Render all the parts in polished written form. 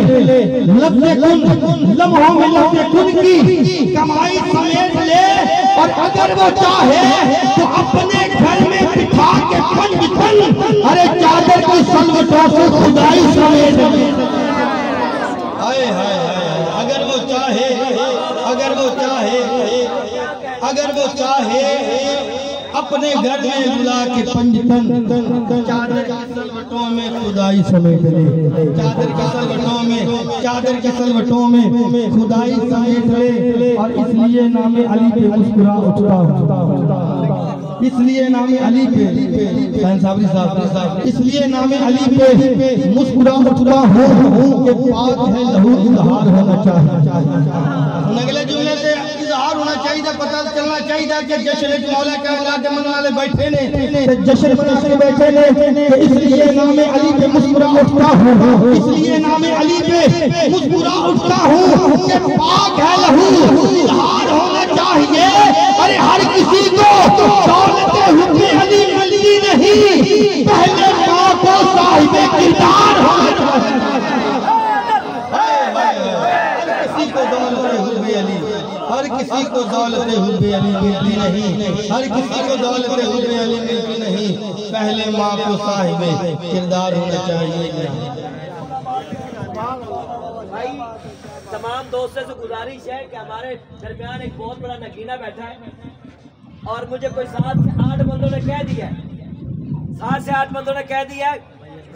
لفظ کن لمحوں میں لفظ کن کی کمائی سمیٹ لے، اور اگر وہ چاہے تو اپنے گھر میں بٹھا کے پنج تن ارے چادر کی سلوٹوں سے خدائی سمیٹ لے۔ ہائے ہائے ہائے، اگر وہ چاہے اپنے گھر میں بلا کے پنج تن چادر کی سلوٹوں میں خدائی سمیٹ لے، چادر کی سلوٹوں میں خدائی سمیٹ لے۔ اور اس لیے نام علی پہ مسکرا اٹھتا ہوں، اس لیے نام علی پہ حسین صابری صاحب، اس لیے نام علی پہ مسکرا اٹھتا ہوں کہ پاک ہے لہو اظہار ہونا چاہیے۔ اگلے جملے سے اظہار ہونا چاہیے، پتہ چلنا چاہیے کہ جشن مولا کا اللہ کے من والے بیٹھے نے، جشن منا کے بیٹھے نے، اس لیے نام علی پہ مسکرا اٹھتا ہوں، اس لیے نام علی پہ مسکرا اٹھتا ہوں کہ پاک ہے لہو اظہار ہونا چاہیے۔ ارے ہر کسی کو دولت حب علی ملتی نہیں، پہلے ماں کو صاحب کردار ہونا چاہیے۔ ہر کسی کو دولت حب علی ملتی نہیں، ہر کسی کو دولت حب علی ملتی نہیں، پہلے ماں کو صاحب کردار ہونا چاہیے۔ تمام دوستوں سے گزارش ہے کہ ہمارے درمیان ایک بہت بڑا نگینہ بیٹھا ہے، اور مجھے کوئی 7 سے 8 بندوں نے کہہ دیا ہے، 7 سے 8 بندوں نے کہہ دیا ہے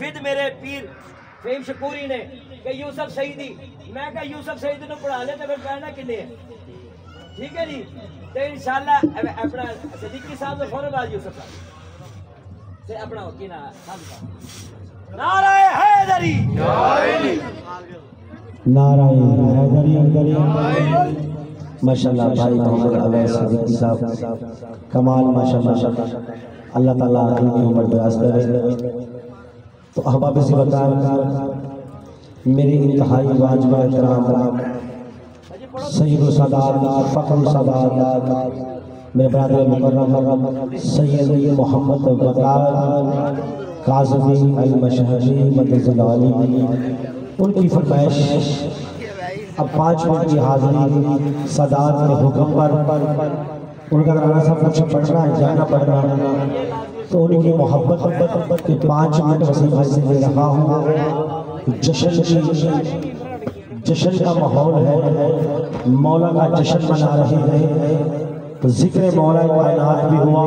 ود میرے پیر فہیم شکوری نے کہ یوسف سعیدی، میں کہا یوسف سعیدی نے پڑھا لے تو پھر پڑھنا کنے ہے، ٹھیک ہے جی؟ تو انشاءاللہ اپنا صدیقی صاحب تو فوراً بعد یوسف صاحب سے اپنا ہوکینا صاحب نعرہ حیدری، نعرہ حیدری، ماشاءاللہ بھائی محمد علیہ صدیقی صاحب کمال، ماشاءاللہ اللہ تعالیٰ ان کی عمر دراز کرے۔ تو احباب زیبکار، میری انتہائی واجب احترام سید و سادات، فخر و سادات، میرے برادر مکرم سید محمد وقار کاظمی المشہری مدد علی، ان کی فرمائش اب 5 منٹ کی حاضری سادات کے حکم پر ان کا رانا صاحب کچھ پڑھنا ہے، جانا پڑھنا ہے، تو ان کی محبت کے 5 منٹ وسیلہ سے دے رہا ہوں۔ جشن کا ماحول ہے، مولا کا جشن منا رہے ہیں، ذکر مولا کائنات بھی ہوا،